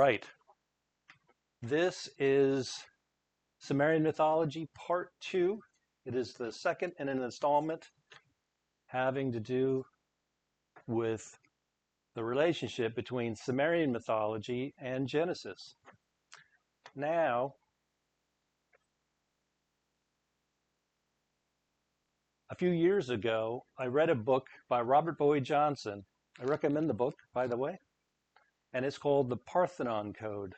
right. This is Sumerian mythology part 2. It is the second in an installment having to do with the relationship between Sumerian mythology and Genesis. Now, a few years ago, I read a book by Robert Boyd Johnson. I recommend the book, by the way, and it's called The Parthenon Code.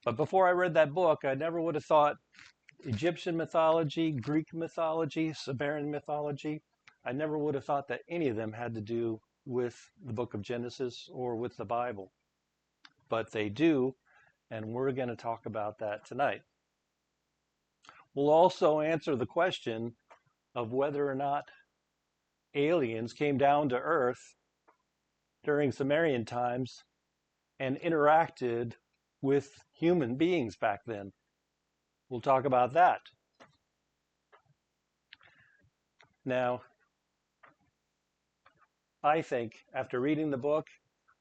But before I read that book, I never would have thought Egyptian mythology, Greek mythology, Sumerian mythology, I never would have thought that any of them had to do with the book of Genesis or with the Bible. But they do, and we're going to talk about that tonight. We'll also answer the question of whether or not aliens came down to Earth during Sumerian times and interacted with human beings back then. We'll talk about that. Now, I think after reading the book,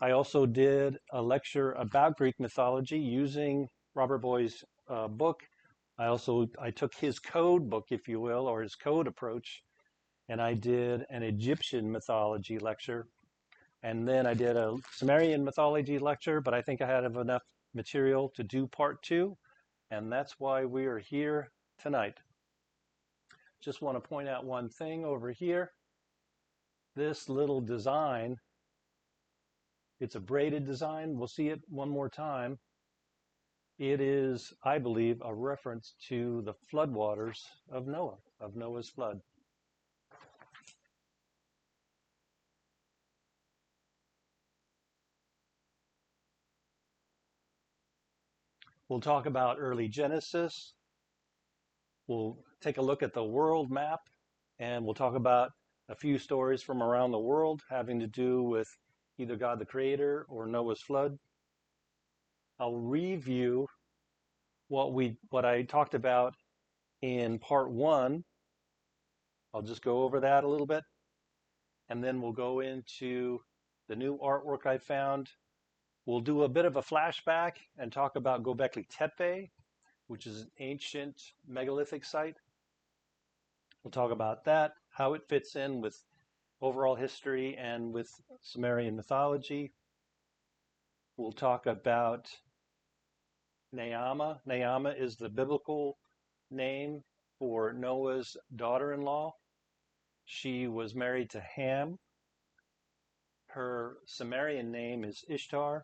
I also did a lecture about Greek mythology using Robert Boyd's book. I took his code book, if you will, or his code approach, and I did an Egyptian mythology lecture. And then I did a Sumerian mythology lecture, but I think I had enough material to do part 2, and that's why we are here tonight. Just want to point out one thing over here. This little design, it's a braided design. We'll see it one more time. It is, I believe, a reference to the floodwaters of Noah, of Noah's flood. We'll talk about early Genesis. We'll take a look at the world map, and we'll talk about a few stories from around the world having to do with either God the Creator or Noah's flood. I'll review what I talked about in part 1. I'll just go over that a little bit, and then we'll go into the new artwork I found. We'll do a bit of a flashback and talk about Gobekli Tepe, which is an ancient megalithic site. We'll talk about that, how it fits in with overall history and with Sumerian mythology. We'll talk about Naamah. Naamah is the biblical name for Noah's daughter-in-law. She was married to Ham. Her Sumerian name is Ishtar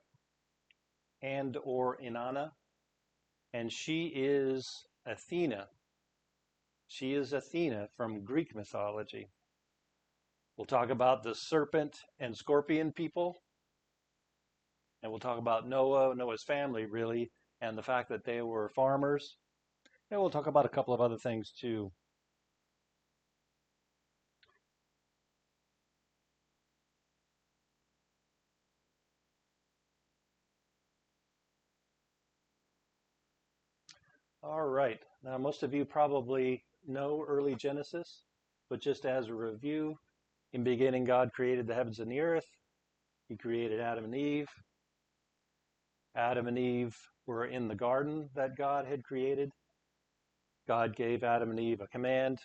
and or Inanna, and she is Athena. She is Athena from Greek mythology. We'll talk about the serpent and scorpion people, and we'll talk about Noah's family, really, and the fact that they were farmers. And we'll talk about a couple of other things, too. All right. Now, most of you probably know early Genesis, but just as a review, in beginning, God created the heavens and the earth. He created Adam and Eve. Adam and Eve were in the garden that God had created. God gave Adam and Eve a command: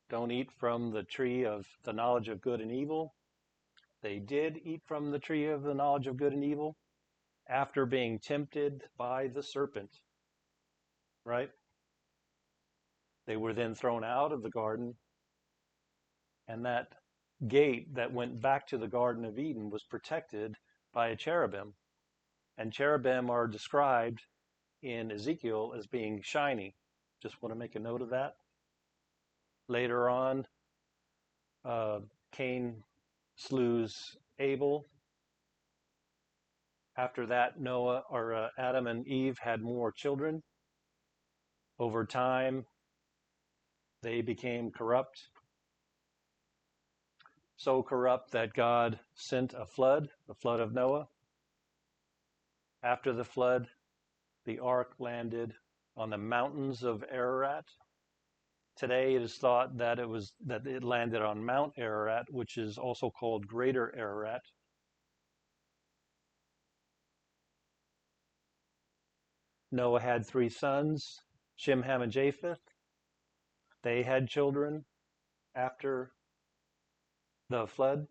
don't eat from the tree of the knowledge of good and evil. They did eat from the tree of the knowledge of good and evil after being tempted by the serpent. Right? They were then thrown out of the garden, and that gate that went back to the Garden of Eden was protected by a cherubim. And cherubim are described in Ezekiel as being shiny. Just want to make a note of that. Later on, Cain slews Abel. After that, Adam and Eve had more children. Over time, they became corrupt. So corrupt that God sent a flood, the flood of Noah. After the flood, the ark landed on the mountains of Ararat. Today it is thought that it landed on Mount Ararat, which is also called Greater Ararat. Noah had 3 sons, Shem, Ham, and Japheth. They had children after the flood.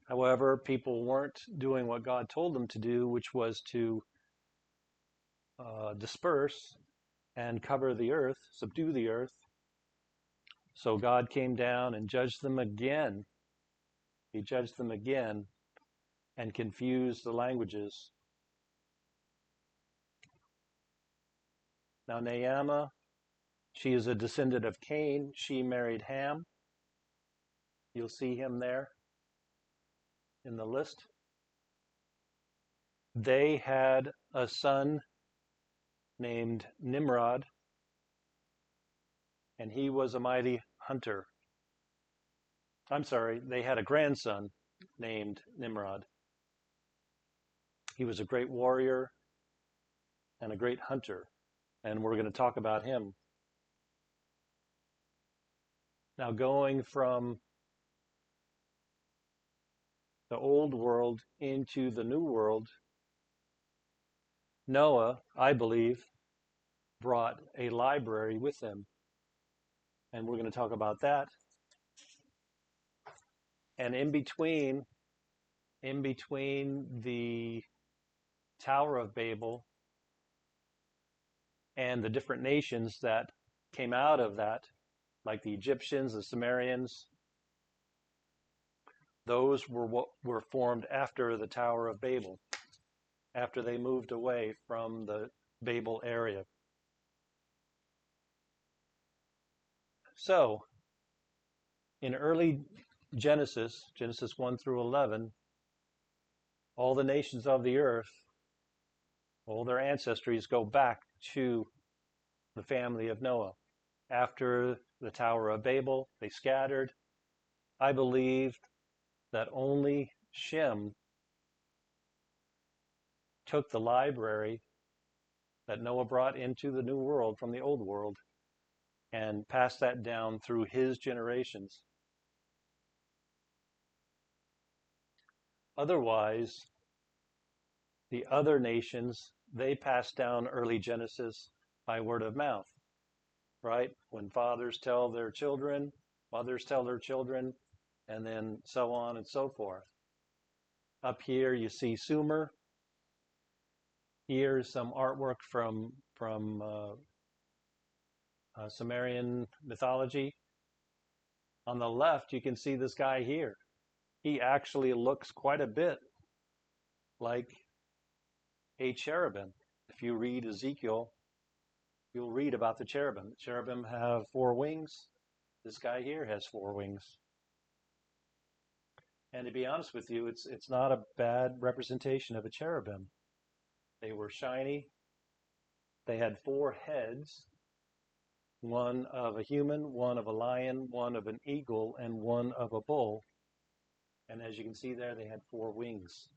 However, people weren't doing what God told them to do, which was to disperse and cover the earth, subdue the earth. So God came down and judged them again. He judged them again and confused the languages. Now Naamah, she is a descendant of Cain. She married Ham. You'll see him there in the list. They had a son named Nimrod, and he was a mighty hunter. I'm sorry, they had a grandson named Nimrod. He was a great warrior and a great hunter, and we're going to talk about him. Now, going from the old world into the new world, Noah, I believe, brought a library with him, and we're going to talk about that. And in between the Tower of Babel and the different nations that came out of that, like the Egyptians, the Sumerians, those were formed after the Tower of Babel, after they moved away from the Babel area. So, in early Genesis 1 through 11, all the nations of the earth, all their ancestries go back to the family of Noah. After the Tower of Babel, they scattered. I believe that only Shem took the library that Noah brought into the new world from the old world and passed that down through his generations. Otherwise, the other nations, they passed down early Genesis by word of mouth, right? When fathers tell their children, mothers tell their children, and then so on and so forth. Up here you see Sumer. Here's some artwork from Sumerian mythology. On the left, you can see this guy here. He actually looks quite a bit like a cherubim. If you read Ezekiel, you'll read about the cherubim. The cherubim have 4 wings. This guy here has 4 wings. And to be honest with you, it's not a bad representation of a cherubim. They were shiny. They had 4 heads, one of a human, one of a lion, one of an eagle, and one of a bull. And as you can see there, they had 4 wings.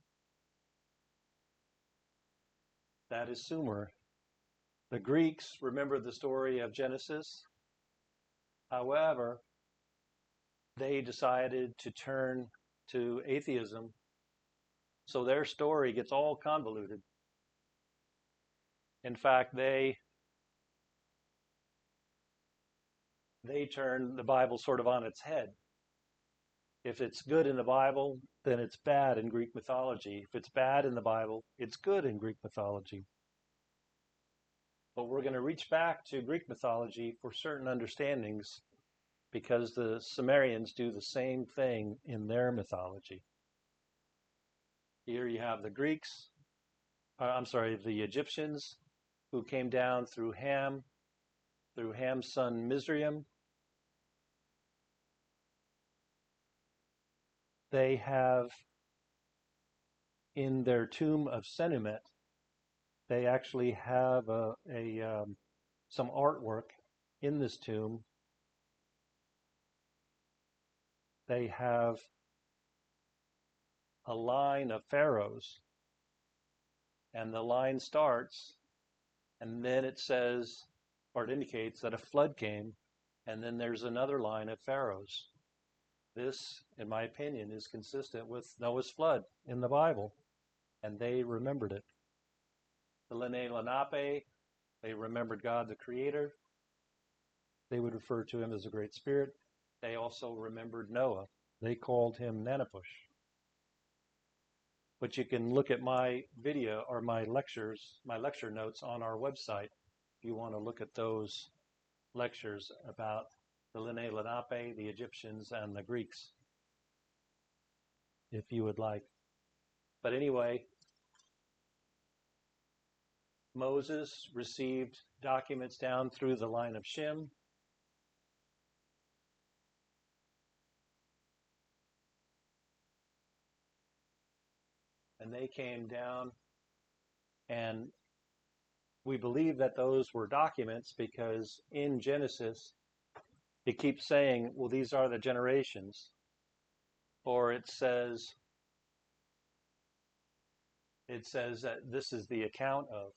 That is Sumer. The Greeks remember the story of Genesis. However, they decided to turn to atheism, so their story gets all convoluted. In fact, they turn the Bible sort of on its head. If it's good in the Bible, then it's bad in Greek mythology. If it's bad in the Bible, it's good in Greek mythology. But we're going to reach back to Greek mythology for certain understandings because the Sumerians do the same thing in their mythology. Here you have the the Egyptians who came down through Ham's son Mizraim. They have, in their tomb of Senumet, they actually have some artwork in this tomb. They have a line of pharaohs, and the line starts, and then it says, or it indicates that a flood came, and then there's another line of pharaohs. This, in my opinion, is consistent with Noah's flood in the Bible, and they remembered it. The Lene Lenape, they remembered God the Creator. They would refer to him as a great spirit. They also remembered Noah. They called him Nanapush. But you can look at my video or my lecture notes on our website if you want to look at those lectures about the Lene Lenape, the Egyptians, and the Greeks, if you would like. But anyway, Moses received documents down through the line of Shem. And they came down, and we believe that those were documents because in Genesis, it keeps saying, well, these are the generations. Or it says that this is the account of.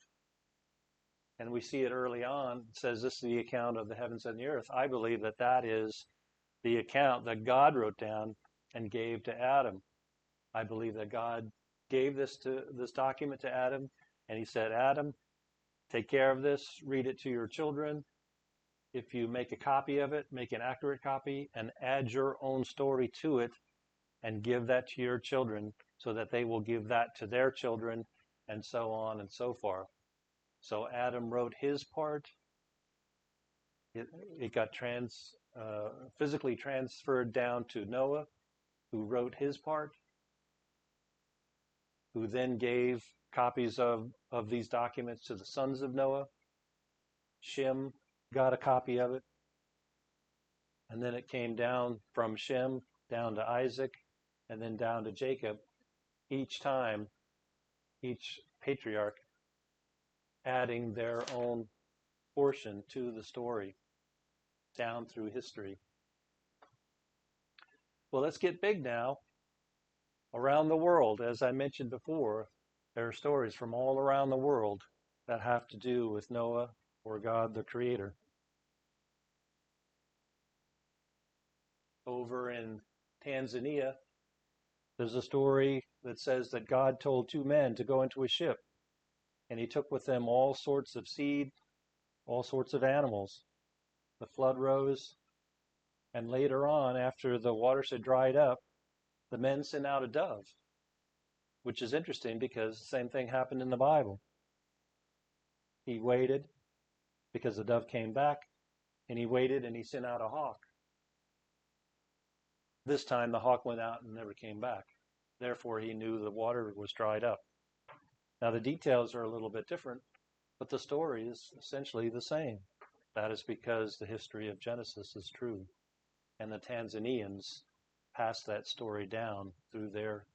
And we see it early on. It says this is the account of the heavens and the earth. I believe that that is the account that God wrote down and gave to Adam. I believe that God gave this document to Adam, and he said, Adam, take care of this, read it to your children. If you make a copy of it, make an accurate copy, and add your own story to it, and give that to your children so that they will give that to their children, and so on and so forth. So Adam wrote his part. It got physically transferred down to Noah, who wrote his part, who then gave copies of these documents to the sons of Noah. Shem got a copy of it. And then it came down from Shem down to Isaac and then down to Jacob. Each time, each patriarch adding their own portion to the story down through history. Well, let's get big now. Around the world, as I mentioned before, there are stories from all around the world that have to do with Noah or God the Creator. Over in Tanzania, there's a story that says that God told two men to go into a ship, and he took with them all sorts of seed, all sorts of animals. The flood rose, and later on, after the waters had dried up, the men sent out a dove, which is interesting because the same thing happened in the Bible. He waited because the dove came back, and he waited and he sent out a hawk. This time the hawk went out and never came back. Therefore, he knew the water was dried up. Now, the details are a little bit different, but the story is essentially the same. That is because the history of Genesis is true, and the Tanzanians passed that story down through their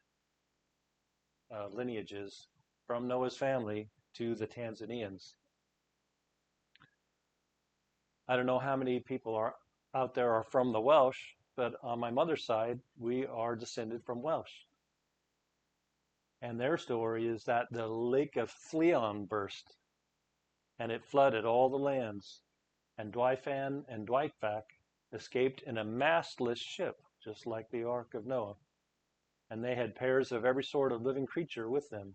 lineages from Noah's family to the Tanzanians. I don't know how many people are out there are from the Welsh, but on my mother's side, we are descended from Welsh. And their story is that the Lake of Fflewdden burst, and it flooded all the lands, and Dwyfan and Dwyfach escaped in a mastless ship, just like the Ark of Noah. And they had pairs of every sort of living creature with them.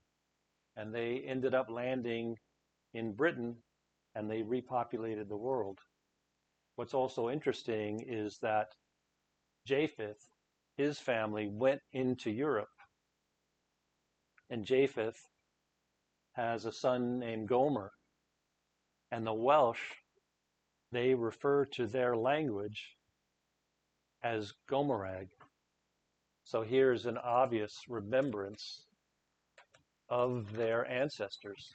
And they ended up landing in Britain, and they repopulated the world. What's also interesting is that Japheth, his family, went into Europe. And Japheth has a son named Gomer. And the Welsh, they refer to their language as Gomerag. So here's an obvious remembrance of their ancestors.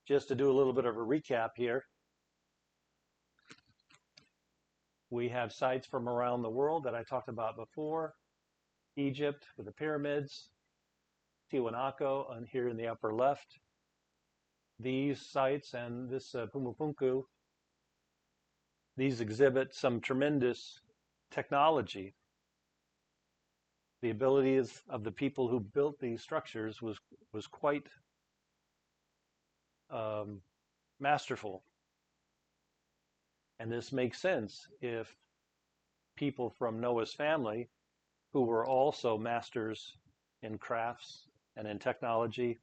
Just to do a little bit of a recap here, we have sites from around the world that I talked about before. Egypt with the pyramids, Tiwanaku on here in the upper left. These sites and this Pumupunku, these exhibit some tremendous technology. The abilities of the people who built these structures was quite masterful. And this makes sense if people from Noah's family, who were also masters in crafts and in technology.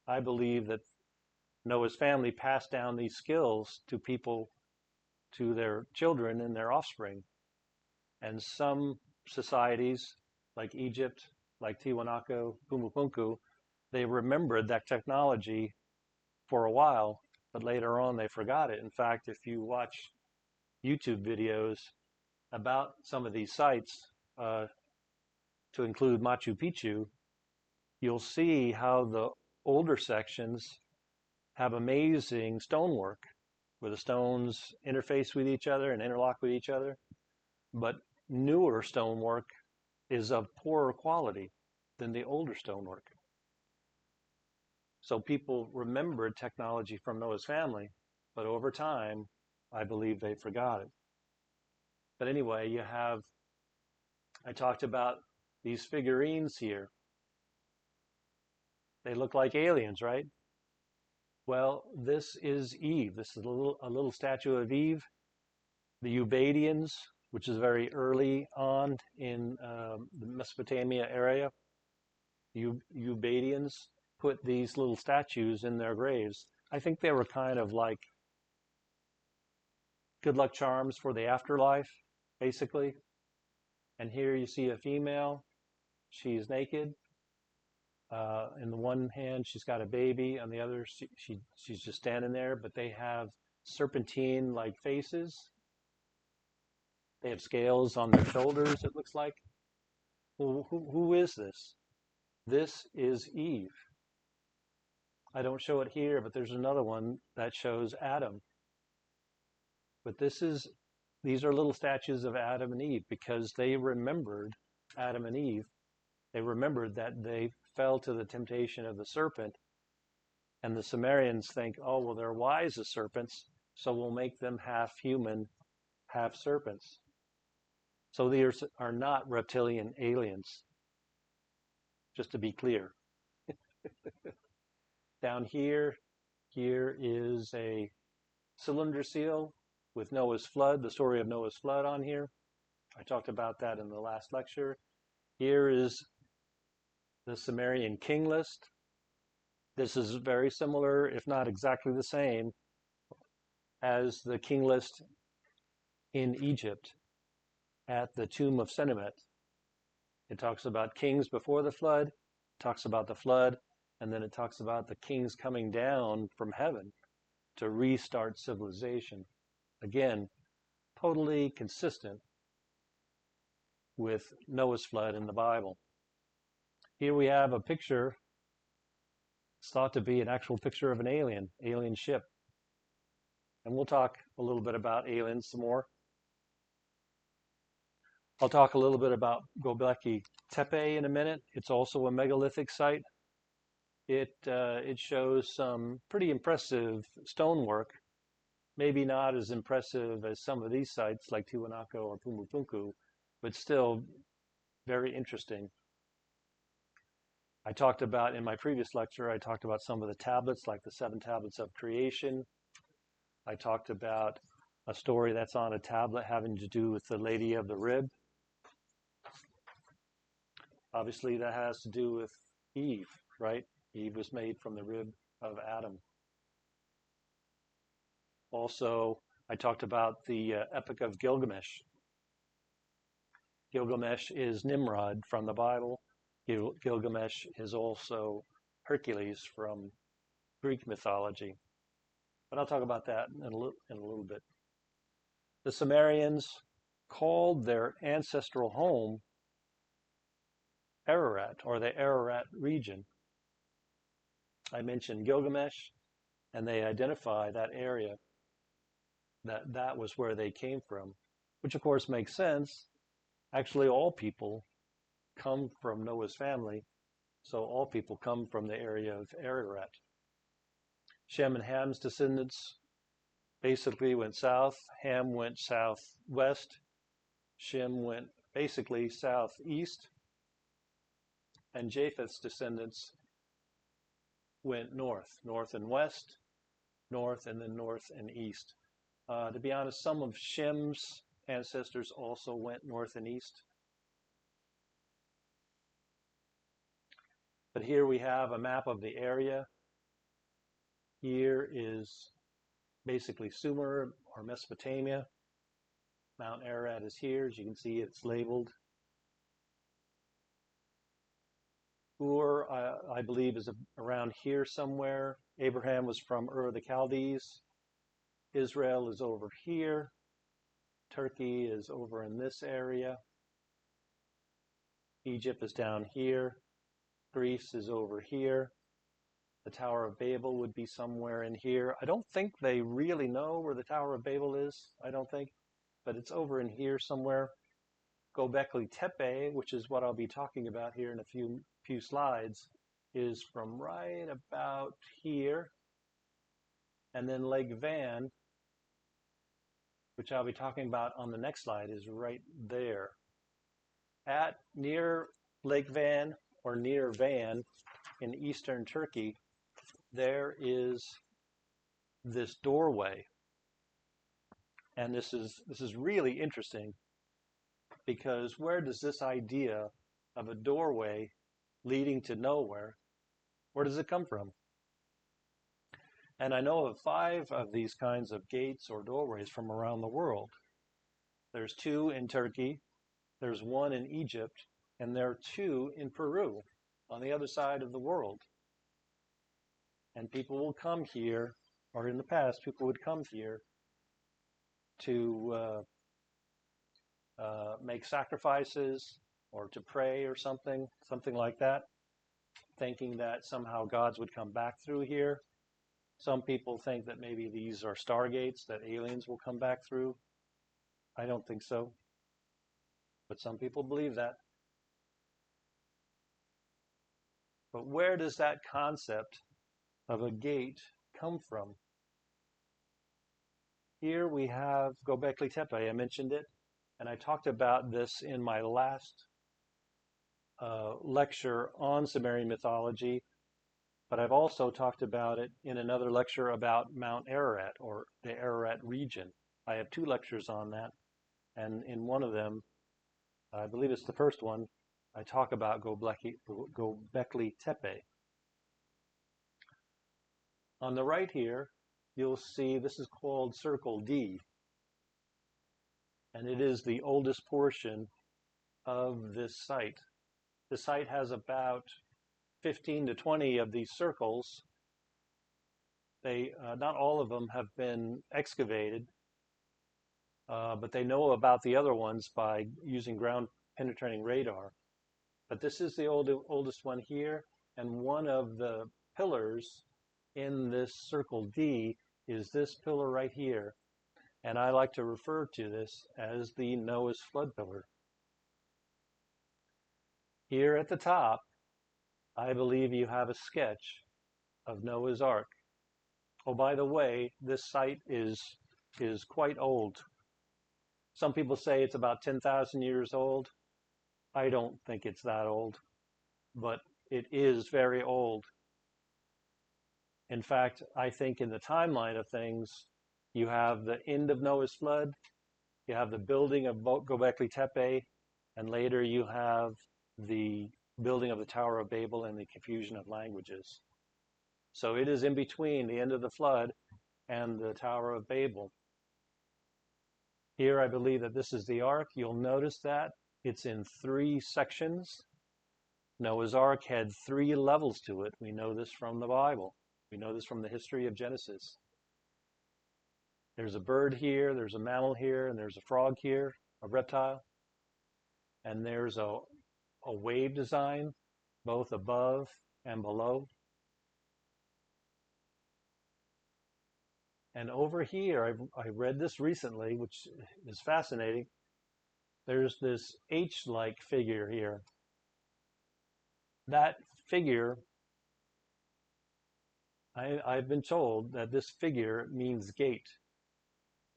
I believe that Noah's family passed down these skills to people, to their children and their offspring. And some societies, like Egypt, like Tiwanaku, Pumupunku, they remembered that technology for a while, but later on they forgot it. In fact, if you watch YouTube videos about some of these sites, to include Machu Picchu, you'll see how the older sections have amazing stonework where the stones interface with each other and interlock with each other. But newer stonework is of poorer quality than the older stonework. So people remembered technology from Noah's family, but over time, I believe they forgot it. But anyway, I talked about these figurines here. They look like aliens, right? Well, this is Eve. This is a little statue of Eve. The Ubaidians, which is very early on in the Mesopotamia area, Ubaidians put these little statues in their graves. I think they were kind of like good luck charms for the afterlife, basically. And here you see a female. She's naked. In the one hand, she's got a baby. On the other, she's just standing there. But they have serpentine-like faces. They have scales on their shoulders, it looks like. Well, who is this? This is Eve. I don't show it here, but there's another one that shows Adam. But these are little statues of Adam and Eve because they remembered Adam and Eve. They remembered that they fell to the temptation of the serpent. And the Sumerians think, oh, well, they're wise as serpents, so we'll make them half human, half serpents. So these are not reptilian aliens, just to be clear. Down here is a cylinder seal with Noah's flood, the story of Noah's flood on here. I talked about that in the last lecture. Here is the Sumerian king list. This is very similar, if not exactly the same, as the king list in Egypt at the tomb of Senemet. It talks about kings before the flood, talks about the flood, and then it talks about the kings coming down from heaven to restart civilization. Again, totally consistent with Noah's flood in the Bible. Here we have a picture. It's thought to be an actual picture of an alien ship. And we'll talk a little bit about aliens some more. I'll talk a little bit about Gobekli Tepe in a minute. It's also a megalithic site. It shows some pretty impressive stonework, maybe not as impressive as some of these sites like Tiwanaku or Pumupunku, but still very interesting. In my previous lecture, I talked about some of the tablets, like the 7 tablets of creation. I talked about a story that's on a tablet having to do with the Lady of the Rib. Obviously, that has to do with Eve, right? Eve was made from the rib of Adam. Also, I talked about the Epic of Gilgamesh. Gilgamesh is Nimrod from the Bible. Gilgamesh is also Hercules from Greek mythology. But I'll talk about that in a little bit. The Sumerians called their ancestral home Ararat, or the Ararat region. I mentioned Gilgamesh, and they identify that area, that was where they came from, which of course makes sense. Actually, all people come from Noah's family, so all people come from the area of Ararat. Shem and Ham's descendants basically went south. Ham went southwest. Shem went basically southeast. And Japheth's descendants went north and west, north and then north and east. To be honest, some of Shem's ancestors also went north and east. But here we have a map of the area. Here is basically Sumer or Mesopotamia. Mount Ararat is here. As you can see, it's labeled. Ur, I believe, is around here somewhere. Abraham was from Ur of the Chaldees. Israel is over here. Turkey is over in this area. Egypt is down here. Greece is over here. The Tower of Babel would be somewhere in here. I don't think they really know where the Tower of Babel is, I don't think, but it's over in here somewhere. Gobekli Tepe, which is what I'll be talking about here in a few slides, is from right about here. And then Lake Van, which I'll be talking about on the next slide, is right there. At near Lake Van, or near Van, in eastern Turkey, there is this doorway. And this is really interesting, because where does this idea of a doorway leading to nowhere, where does it come from? And I know of 5 of these kinds of gates or doorways from around the world. There's 2 in Turkey, there's 1 in Egypt, and there are 2 in Peru, on the other side of the world. And people will come here, or in the past, people would come here to make sacrifices or to pray or something like that, thinking that somehow gods would come back through here. Some people think that maybe these are stargates, that aliens will come back through. I don't think so, but some people believe that. But where does that concept of a gate come from? Here we have Gobekli Tepe. I mentioned it, and I talked about this in my last lecture on Sumerian mythology, but I've also talked about it in another lecture about Mount Ararat, or the Ararat region. I have 2 lectures on that, and in one of them, I believe it's the first one, I talk about Gobekli Tepe. On the right here, you'll see this is called Circle D, and it is the oldest portion of this site. The site has about 15 to 20 of these circles. They not all of them have been excavated, but they know about the other ones by using ground penetrating radar. But this is the oldest one here, and one of the pillars in this Circle D is this pillar right here, and I like to refer to this as the Noah's flood pillar. Here at the top, I believe you have a sketch of Noah's Ark. Oh, by the way, this site is quite old. Some people say it's about 10,000 years old. I don't think it's that old, but it is very old. In fact, I think in the timeline of things, you have the end of Noah's flood, you have the building of Gobekli Tepe, and later you have the building of the Tower of Babel and the confusion of languages. So it is in between the end of the flood and the Tower of Babel. Here I believe that this is the Ark. You'll notice that it's in 3 sections. Noah's Ark had 3 levels to it. We know this from the Bible. We know this from the history of Genesis. There's a bird here, there's a mammal here, and there's a frog here, a reptile. And there's a wave design, both above and below. And over here, I read this recently, which is fascinating. There's this H-like figure here. That figure, I've been told that this figure means gate.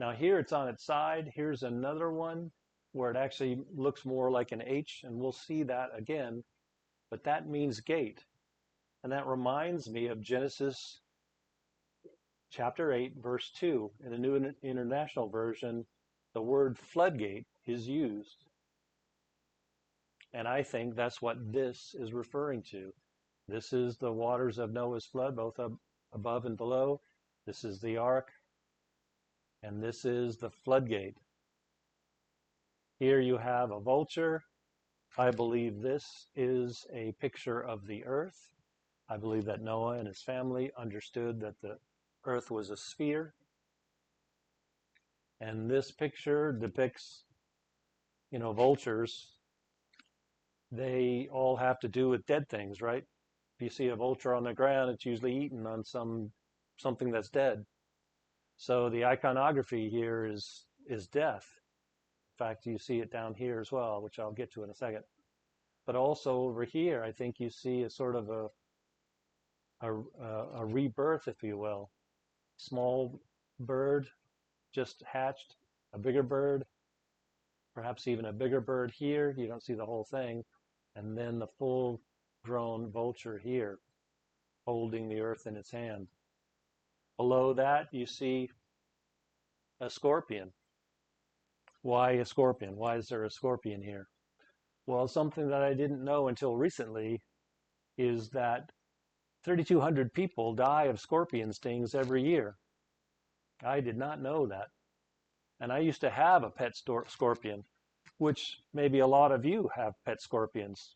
Now here it's on its side. Here's another one where it actually looks more like an H, and we'll see that again. But that means gate. And that reminds me of Genesis chapter 8, verse 2. In the New International Version, the word floodgate is used. And I think that's what this is referring to. This is the waters of Noah's flood, both above and below. This is the ark, and this is the floodgate. Here you have a vulture. I believe this is a picture of the earth. I believe that Noah and his family understood that the earth was a sphere. And this picture depicts, vultures. They all have to do with dead things, right? If you see a vulture on the ground, it's usually eaten on something that's dead. So the iconography here is death. In fact, you see it down here as well, which I'll get to in a second. But also over here, I think you see a sort of a rebirth, if you will. Small bird just hatched, a bigger bird, perhaps even a bigger bird here. You don't see the whole thing. And then the full-grown vulture here, holding the earth in its hand. Below that, you see a scorpion. Why a scorpion? Why is there a scorpion here? Well, something that I didn't know until recently is that 3,200 people die of scorpion stings every year. I did not know that. And I used to have a pet scorpion, which maybe a lot of you have pet scorpions.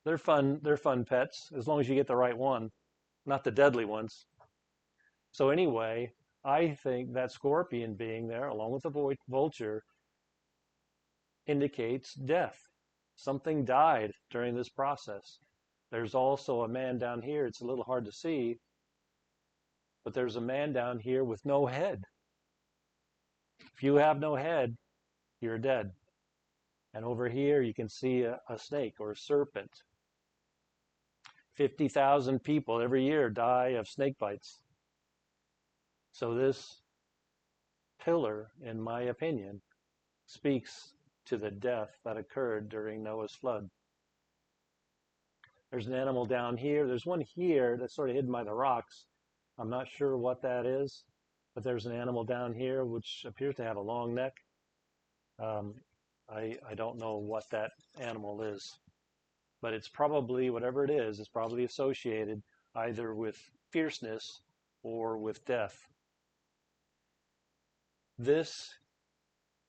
They're fun pets, as long as you get the right one, not the deadly ones. So anyway, I think that scorpion being there, along with the vulture, indicates death. Something died during this process. There's also a man down here. It's a little hard to see, but there's a man down here with no head. If you have no head, you're dead. And over here, you can see a snake or a serpent. 50,000 people every year die of snake bites. So this pillar, in my opinion, speaks to the death that occurred during Noah's flood. There's an animal down here. There's one here that's sort of hidden by the rocks. I'm not sure what that is, but there's an animal down here which appears to have a long neck. I don't know what that animal is, but it's probably, whatever it is, it's probably associated either with fierceness or with death. This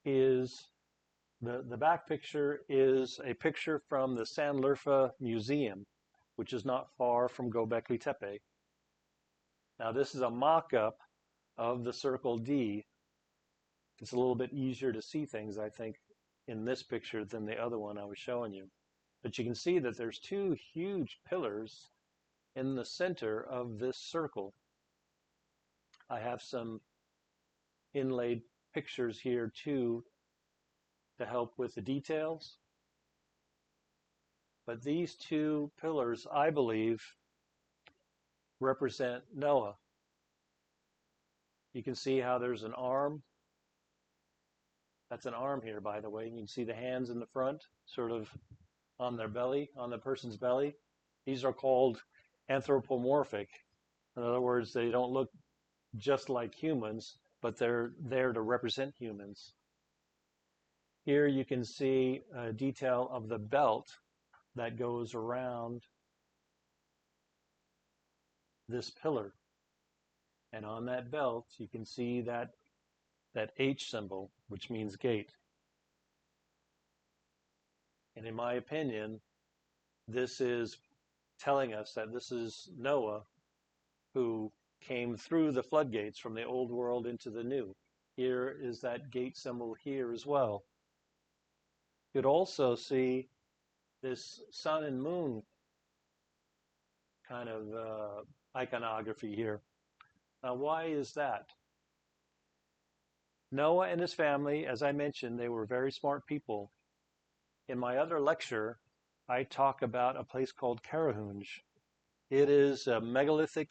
is, the back picture is a picture from the Sanliurfa Museum, which is not far from Gobekli Tepe. Now this is a mock-up of the Circle D. It's a little bit easier to see things, I think, in this picture than the other one I was showing you. But you can see that there's two huge pillars in the center of this circle. I have some inlaid pictures here too to help with the details. But these two pillars, I believe, represent Noah. You can see how there's an arm. That's an arm here, by the way. You can see the hands in the front, sort of on their belly, on the person's belly. These are called anthropomorphic. In other words, they don't look just like humans, but they're there to represent humans. Here you can see a detail of the belt that goes around this pillar. And on that belt, you can see that H symbol, which means gate. And in my opinion, this is telling us that this is Noah who came through the floodgates from the old world into the new. Here is that gate symbol here as well. You could also see this sun and moon kind of iconography here. Now, why is that? Noah and his family, as I mentioned, they were very smart people. In my other lecture, I talk about a place called Karahunj. It is a megalithic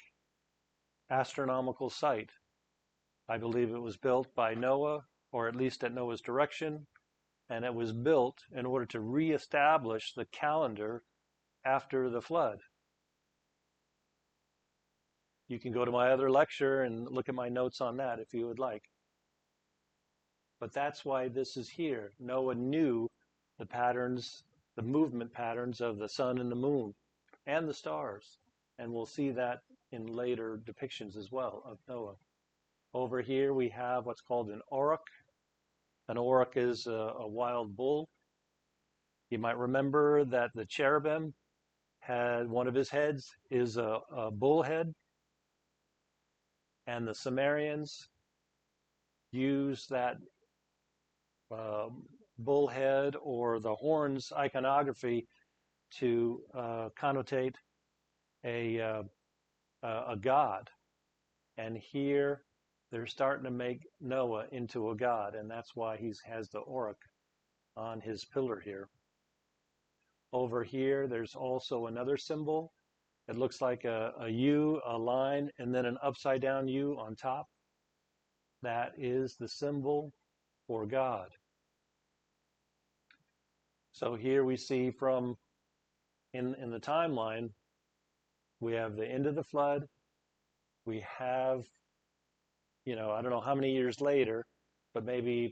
astronomical site. I believe it was built by Noah, or at least at Noah's direction, and it was built in order to reestablish the calendar after the flood. You can go to my other lecture and look at my notes on that if you would like. But that's why this is here. Noah knew the patterns the movement patterns of the sun and the moon and the stars. And we'll see that in later depictions as well of Noah. Over here we have what's called an auroch. An auroch is a wild bull. You might remember that the cherubim had one of his heads is a bull head, and the Sumerians use that bull head or the horns iconography to connotate a god. And here they're starting to make Noah into a god, and that's why he has the auroch on his pillar here. Over here, there's also another symbol. It looks like a U, a line, and then an upside down U on top. That is the symbol for God. So here we see from in the timeline, we have the end of the flood. We have, I don't know how many years later, but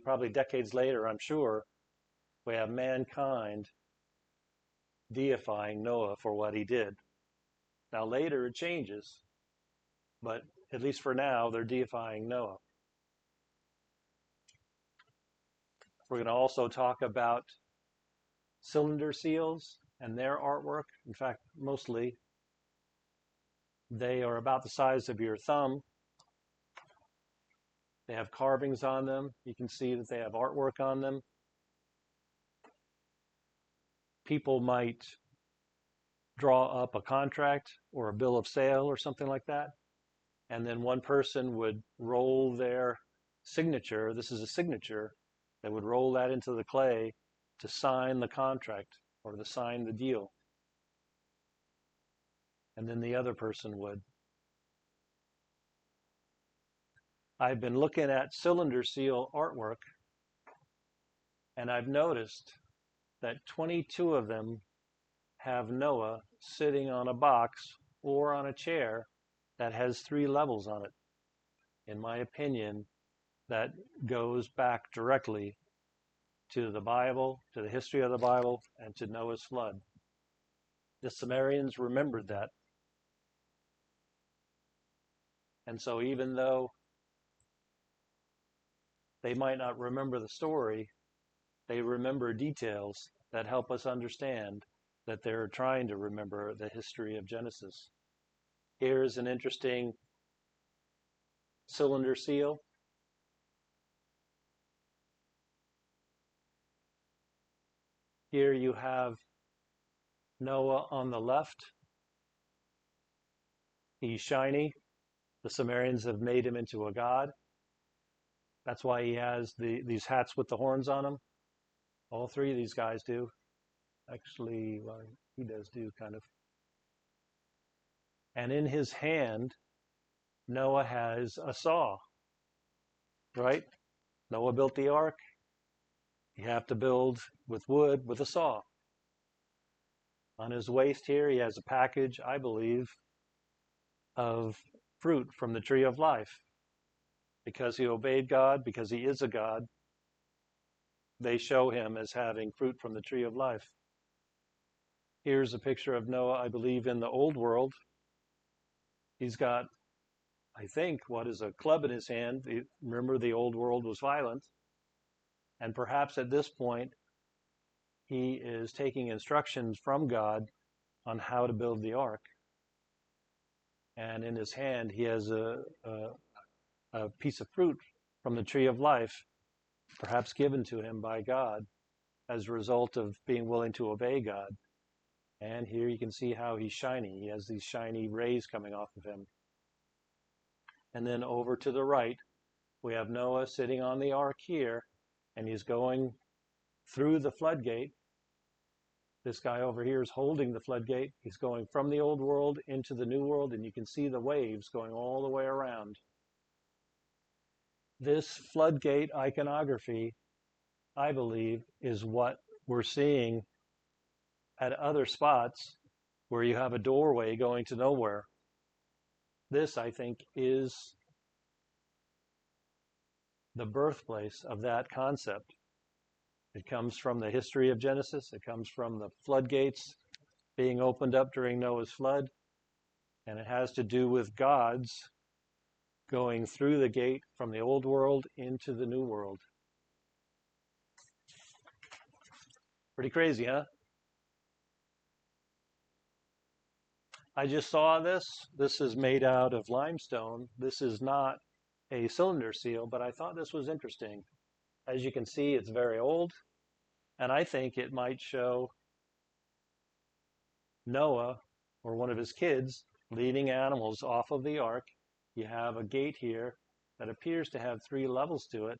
probably decades later, I'm sure, we have mankind deifying Noah for what he did. Now later it changes, but at least for now, they're deifying Noah. We're going to also talk about cylinder seals and their artwork. In fact, mostly they are about the size of your thumb. They have carvings on them. You can see that they have artwork on them. People might draw up a contract or a bill of sale or something like that, and then one person would roll their signature. This is a signature. They would roll that into the clay to sign the contract or to sign the deal. And then the other person would. I've been looking at cylinder seal artwork, and I've noticed that 22 of them have Noah sitting on a box or on a chair that has 3 levels on it. In my opinion, that goes back directly to the Bible, to the history of the Bible, and to Noah's flood. The Sumerians remembered that. And so even though they might not remember the story, they remember details that help us understand that they're trying to remember the history of Genesis. Here's an interesting cylinder seal. Here you have Noah on the left. He's shiny. The Sumerians have made him into a god. That's why he has these hats with the horns on them. All 3 of these guys do. Actually, well, he does do kind of. And in his hand, Noah has a saw, right? Noah built the ark. You have to build with wood with a saw. On his waist here, he has a package, I believe, of fruit from the tree of life. Because he obeyed God, because he is a God, they show him as having fruit from the tree of life. Here's a picture of Noah, I believe, in the old world. He's got, I think, what is a club in his hand. Remember, the old world was violent. And perhaps at this point, he is taking instructions from God on how to build the ark. And in his hand, he has a piece of fruit from the tree of life, perhaps given to him by God as a result of being willing to obey God. And here you can see how he's shiny. He has these shiny rays coming off of him. And then over to the right, we have Noah sitting on the ark here, and he's going through the floodgate. This guy over here is holding the floodgate. He's going from the old world into the new world, and you can see the waves going all the way around. This floodgate iconography, I believe, is what we're seeing at other spots where you have a doorway going to nowhere. This, I think, is the birthplace of that concept. It comes from the history of Genesis. It comes from the floodgates being opened up during Noah's flood. And it has to do with gods going through the gate from the old world into the new world. Pretty crazy, huh? I just saw this. This is made out of limestone. This is not a cylinder seal, but I thought this was interesting. As you can see, it's very old, and I think it might show Noah or one of his kids leading animals off of the ark. You have a gate here that appears to have 3 levels to it,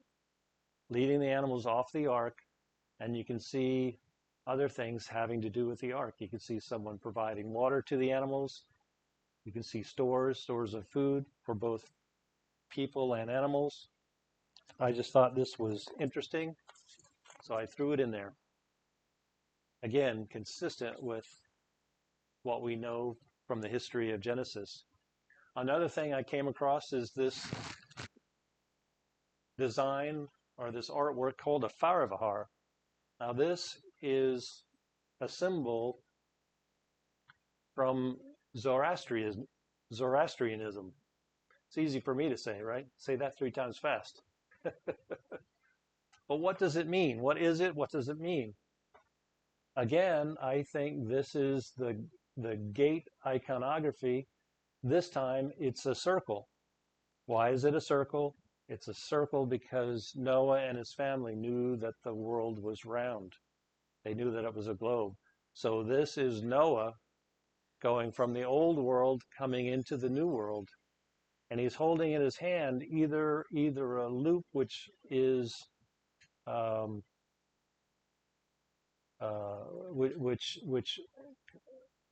leading the animals off the ark, and you can see other things having to do with the ark. You can see someone providing water to the animals. You can see stores of food for both people and animals. I just thought this was interesting, so I threw it in there. Again, consistent with what we know from the history of Genesis. Another thing I came across is this design or this artwork called a Faravahar. Now this is a symbol from Zoroastrianism. It's easy for me to say, right? Say that 3 times fast. But what does it mean? What is it? What does it mean? Again, I think this is the gate iconography. This time it's a circle. Why is it a circle? It's a circle because Noah and his family knew that the world was round. They knew that it was a globe. So this is Noah going from the old world coming into the new world. And he's holding in his hand either a loop which is which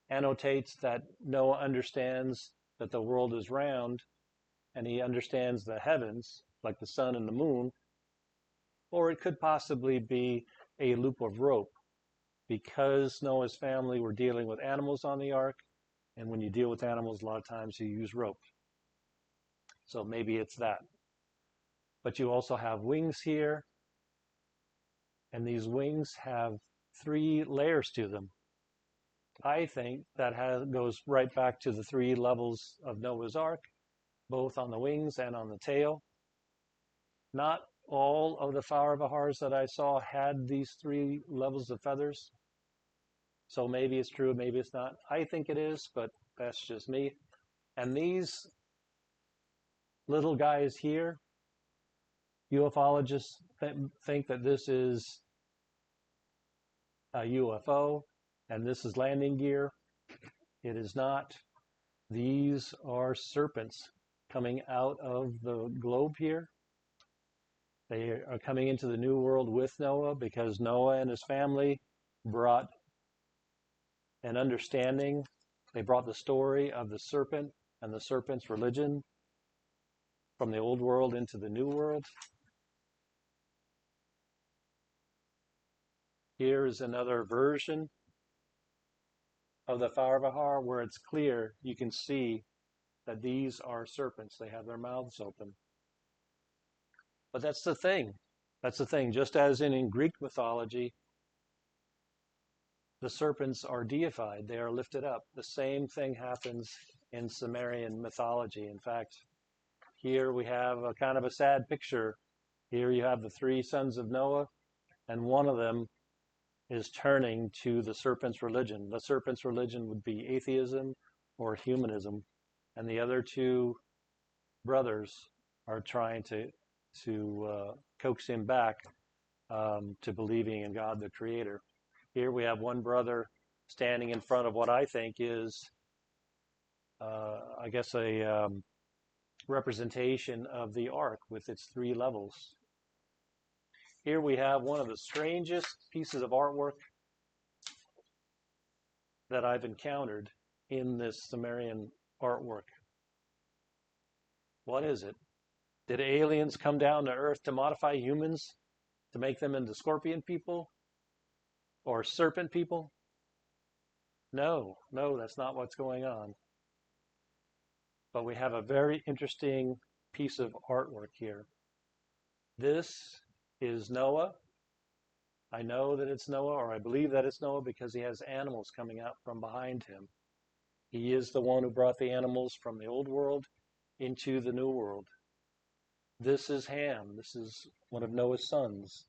annotates that Noah understands that the world is round, and he understands the heavens, like the sun and the moon, or it could possibly be a loop of rope, because Noah's family were dealing with animals on the ark, and when you deal with animals, a lot of times you use rope. So maybe it's that. But you also have wings here, and these wings have 3 layers to them. I think that goes right back to the 3 levels of Noah's Ark, both on the wings and on the tail. Not all of the Faravahars that I saw had these 3 levels of feathers. So maybe it's true, maybe it's not. I think it is, but that's just me. And these little guys here, ufologists think that this is a UFO, and this is landing gear. It is not. These are serpents coming out of the globe here. They are coming into the new world with Noah because Noah and his family brought an understanding. They brought the story of the serpent and the serpent's religion from the old world into the new world. Here is another version of the Faravahar where it's clear. You can see that these are serpents. They have their mouths open. But that's the thing. That's the thing. Just as in Greek mythology, the serpents are deified. They are lifted up. The same thing happens in Sumerian mythology. In fact, here we have a kind of a sad picture. Here you have the 3 sons of Noah, and one of them is turning to the serpent's religion. The serpent's religion would be atheism or humanism, and the other 2 brothers are trying to coax him back to believing in God the Creator. Here we have one brother standing in front of what I think is, I guess, a representation of the ark with its 3 levels. Here we have one of the strangest pieces of artwork that I've encountered in this Sumerian artwork. What is it? Did aliens come down to Earth to modify humans to make them into scorpion people or serpent people? No, that's not what's going on. But we have a very interesting piece of artwork here. This is Noah I know that it's Noah, or I believe that it's Noah, because he has animals coming out from behind him. He is the one who brought the animals from the old world into the new world. This is Ham. This is one of Noah's sons.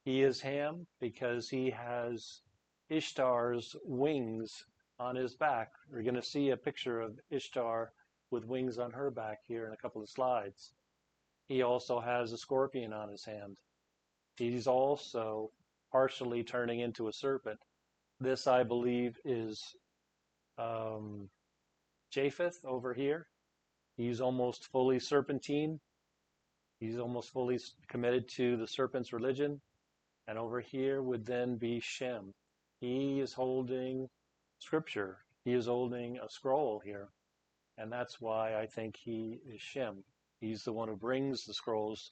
He is Ham because he has Ishtar's wings on his back. We're going to see a picture of Ishtar with wings on her back here in a couple of slides. He also has a scorpion on his hand. He's also partially turning into a serpent. This, I believe, is Japheth over here. He's almost fully serpentine. He's almost fully committed to the serpent's religion. And over here would then be Shem. He is holding scripture. He is holding a scroll here. And that's why I think he is Shem. He's the one who brings the scrolls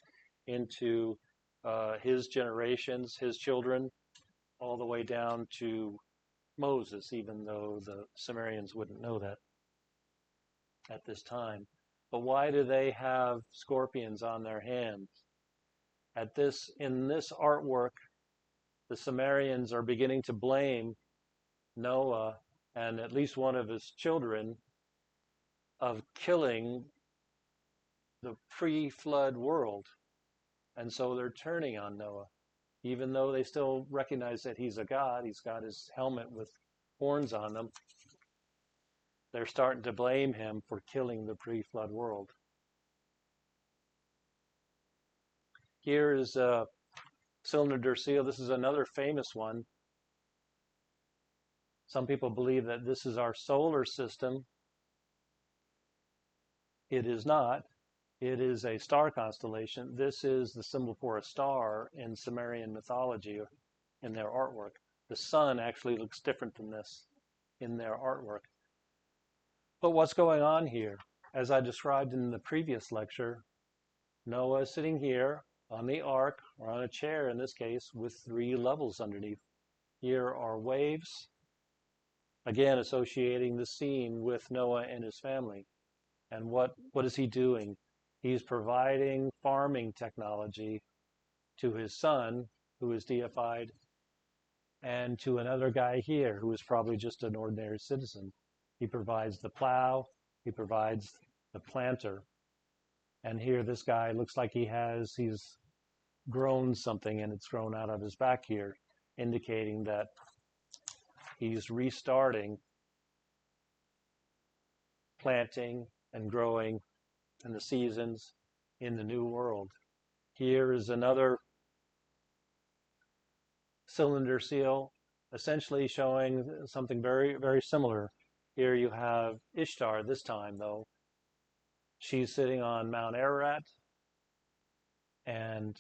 into his generations, his children, all the way down to Moses, even though the Sumerians wouldn't know that at this time. But why do they have scorpions on their hands? In this artwork, the Sumerians are beginning to blame Noah and at least one of his children of killing the pre-flood world. And so they're turning on Noah. Even though they still recognize that he's a god, he's got his helmet with horns on them, they're starting to blame him for killing the pre-flood world. Here is a cylinder seal. This is another famous one. Some people believe that this is our solar system. It is not. It is a star constellation. This is the symbol for a star in Sumerian mythology in their artwork. The sun actually looks different than this in their artwork. But what's going on here? As I described in the previous lecture, Noah is sitting here on the ark, or on a chair in this case, with 3 levels underneath. Here are waves, again associating the scene with Noah and his family. And what is he doing? He's providing farming technology to his son, who is deified, and to another guy here, who is probably just an ordinary citizen. He provides the plow, he provides the planter. And here this guy looks like he's grown something, and it's grown out of his back here, indicating that he's restarting planting and growing in the seasons in the new world. Here is another cylinder seal, essentially showing something very, very similar. Here you have Ishtar this time, though. She's sitting on Mount Ararat, and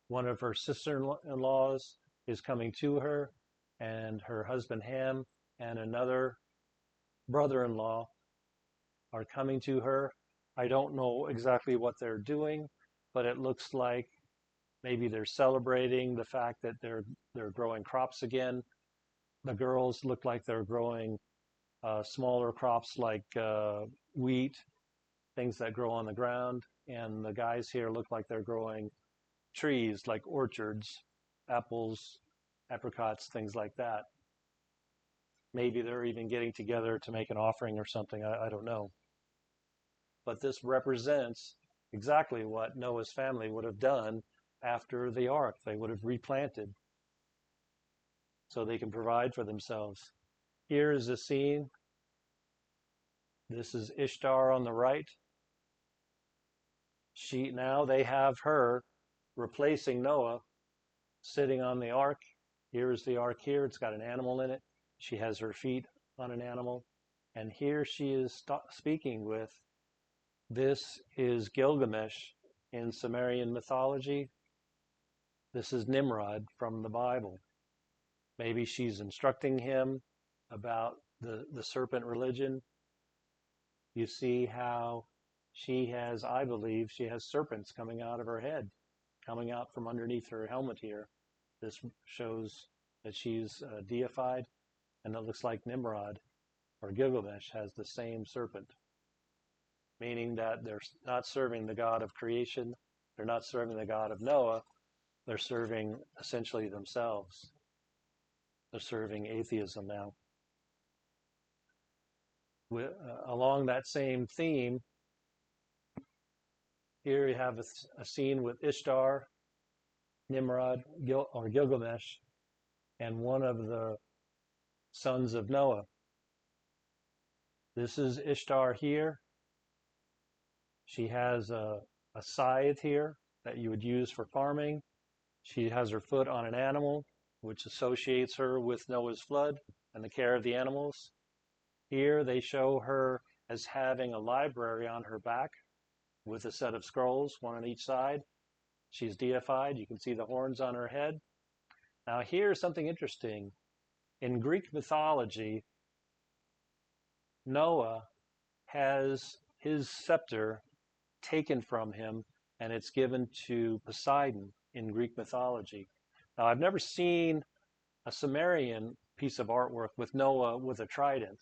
one of her sister-in-laws is coming to her, and her husband Ham and another brother-in-law are coming to her. I don't know exactly what they're doing, but it looks like maybe they're celebrating the fact that they're growing crops again. The girls look like they're growing smaller crops like wheat, things that grow on the ground, and the guys here look like they're growing trees like orchards, apples, apricots, things like that. Maybe they're even getting together to make an offering or something, I don't know. But this represents exactly what Noah's family would have done after the ark. They would have replanted so they can provide for themselves. Here is the scene. This is Ishtar on the right. Now they have her replacing Noah, sitting on the ark. Here is the ark here. It's got an animal in it. She has her feet on an animal. And here she is speaking with. This is Gilgamesh in Sumerian mythology. This is Nimrod from the Bible. Maybe she's instructing him about the serpent religion. You see how she has, I believe, she has serpents coming out of her head, coming out from underneath her helmet here. This shows that she's deified, and it looks like Nimrod or Gilgamesh has the same serpent, meaning that they're not serving the God of creation, they're not serving the God of Noah, They're serving essentially themselves. They're serving atheism now. Along that same theme, here you have a scene with Ishtar, Nimrod, or Gilgamesh, and one of the sons of Noah. This is Ishtar here. She has a scythe here that you would use for farming. She has her foot on an animal, which associates her with Noah's flood and the care of the animals. Here they show her as having a library on her back with a set of scrolls, one on each side. She's deified. You can see the horns on her head. Now here's something interesting. In Greek mythology, Noah has his scepter taken from him, and it's given to Poseidon in Greek mythology. Now, I've never seen a Sumerian piece of artwork with Noah with a trident,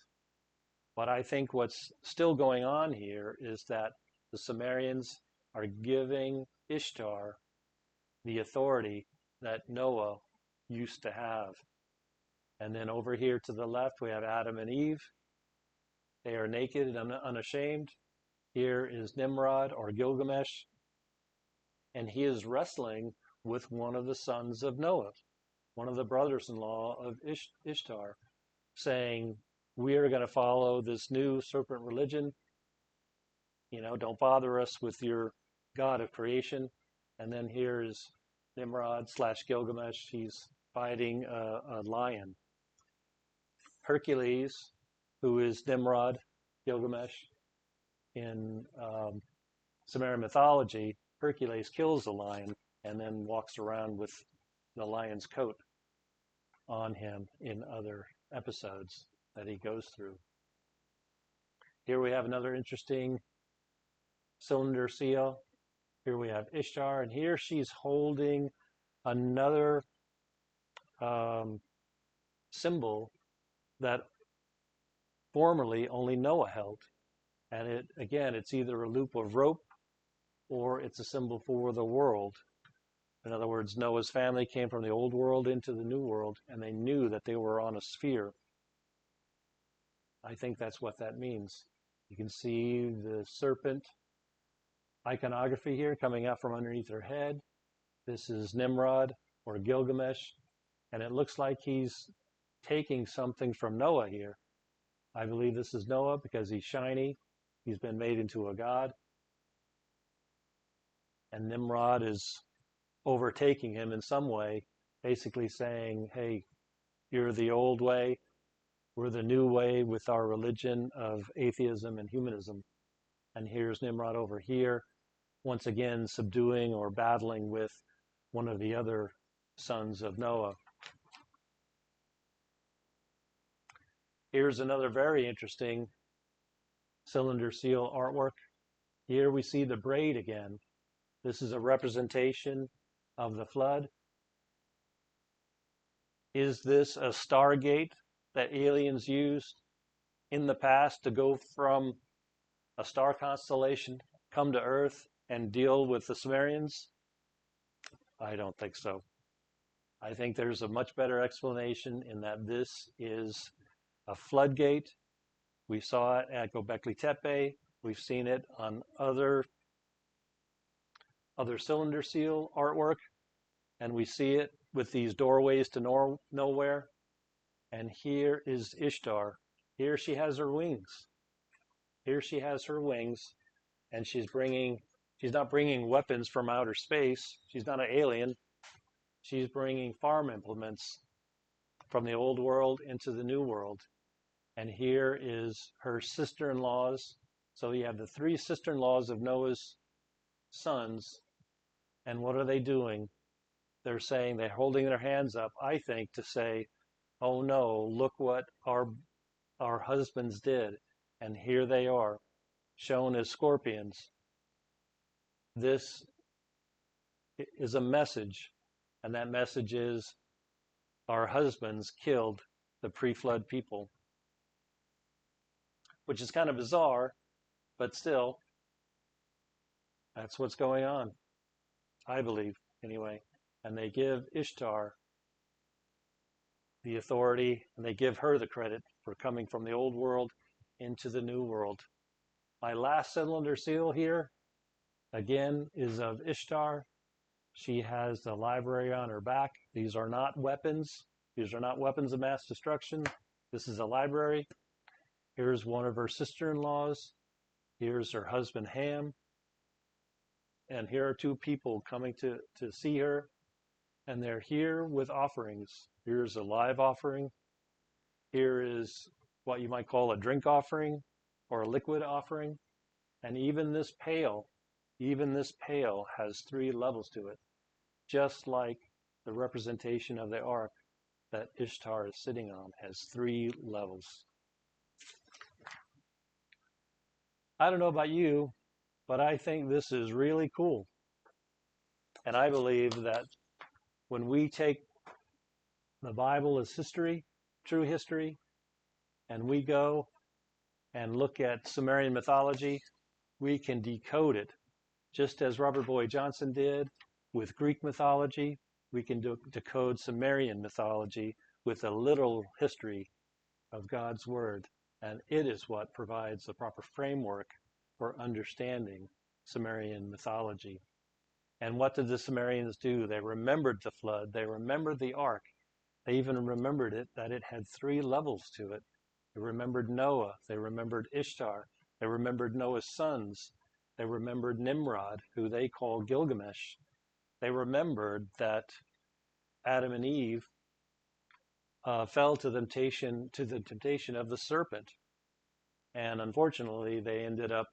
but I think what's still going on here is that the Sumerians are giving Ishtar the authority that Noah used to have. And then over here to the left, we have Adam and Eve. They are naked and unashamed. Here is Nimrod or Gilgamesh, and he is wrestling with one of the sons of Noah, one of the brothers-in-law of Ishtar, saying, we are going to follow this new serpent religion. You know, don't bother us with your God of creation. And then here's Nimrod / Gilgamesh. He's fighting a lion. Hercules, who is Nimrod, Gilgamesh, in Sumerian mythology, Hercules kills the lion and then walks around with the lion's coat on him in other episodes that he goes through. Here we have another interesting cylinder seal. Here we have Ishtar, and here she's holding another symbol that formerly only Noah held. And it's either a loop of rope or it's a symbol for the world. In other words, Noah's family came from the old world into the new world, and they knew that they were on a sphere. I think that's what that means. You can see the serpent iconography here coming out from underneath her head. This is Nimrod or Gilgamesh, and it looks like he's taking something from Noah here. I believe this is Noah because he's shiny. He's been made into a god. And Nimrod is overtaking him in some way, basically saying, hey, you're the old way. We're the new way with our religion of atheism and humanism. And here's Nimrod over here, once again subduing or battling with one of the other sons of Noah. Here's another very interesting cylinder seal artwork. Here we see the braid again. This is a representation of the flood. Is this a stargate that aliens used in the past to go from a star constellation, come to Earth, and deal with the Sumerians? I don't think so. I think there's a much better explanation in that this is a floodgate. We saw it at Gobekli Tepe. We've seen it on other cylinder seal artwork, and we see it with these doorways to nowhere. And here is Ishtar. Here she has her wings. Here she has her wings, and she's not bringing weapons from outer space. She's not an alien. She's bringing farm implements from the old world into the new world. And here is her sister-in-laws. So you have the three sister-in-laws of Noah's sons. And what are they doing? They're holding their hands up, I think, to say, oh no, look what our husbands did. And here they are, shown as scorpions. This is a message, and that message is our husbands killed the pre-flood people. Which is kind of bizarre, but still, that's what's going on. I believe, anyway. and they give Ishtar the authority, and they give her the credit for coming from the old world into the new world. My last cylinder seal here, again, is of Ishtar. She has the library on her back. These are not weapons. These are not weapons of mass destruction. This is a library. Here's one of her sister-in-laws. Here's her husband, Ham. And here are two people coming to see her. And they're here with offerings. Here's a live offering. Here is what you might call a drink offering or a liquid offering. And even this pail has 3 levels to it, just like the representation of the ark that Ishtar is sitting on has 3 levels. I don't know about you, but I think this is really cool. And I believe that when we take the Bible as history, true history, and we go and look at Sumerian mythology, we can decode it, just as Robert Boyd Johnson did with Greek mythology. We can decode Sumerian mythology with a literal history of God's Word, and it is what provides the proper framework for understanding Sumerian mythology. And what did the Sumerians do? They remembered the flood. They remembered the ark. They even remembered that it had 3 levels to it. They remembered Noah. They remembered Ishtar. They remembered Noah's sons. They remembered Nimrod, who they call Gilgamesh. They remembered that Adam and Eve fell to the temptation of the serpent. And unfortunately, they ended up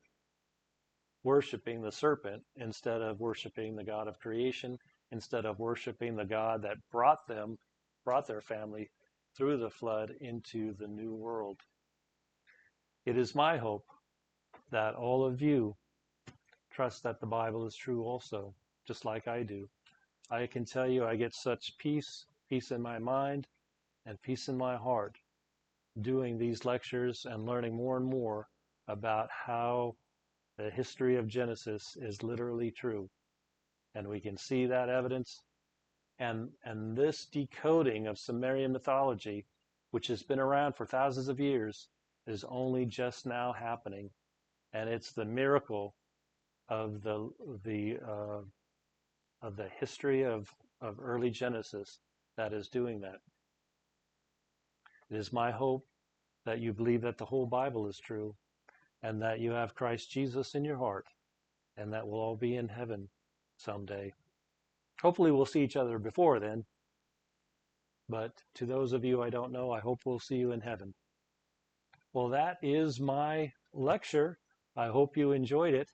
worshiping the serpent instead of worshiping the God of creation, instead of worshiping the God that brought their family through the flood into the new world. It is my hope that all of you trust that the Bible is true also, just like I do. I can tell you I get such peace in my mind and peace in my heart doing these lectures and learning more and more about how the history of Genesis is literally true. And we can see that evidence. And this decoding of Sumerian mythology, which has been around for thousands of years, is only just now happening. And it's the miracle of the history of early Genesis that is doing that. It is my hope that you believe that the whole Bible is true, and that you have Christ Jesus in your heart, and that we'll all be in heaven someday. Hopefully we'll see each other before then, but to those of you I don't know, I hope we'll see you in heaven. Well, that is my lecture. I hope you enjoyed it.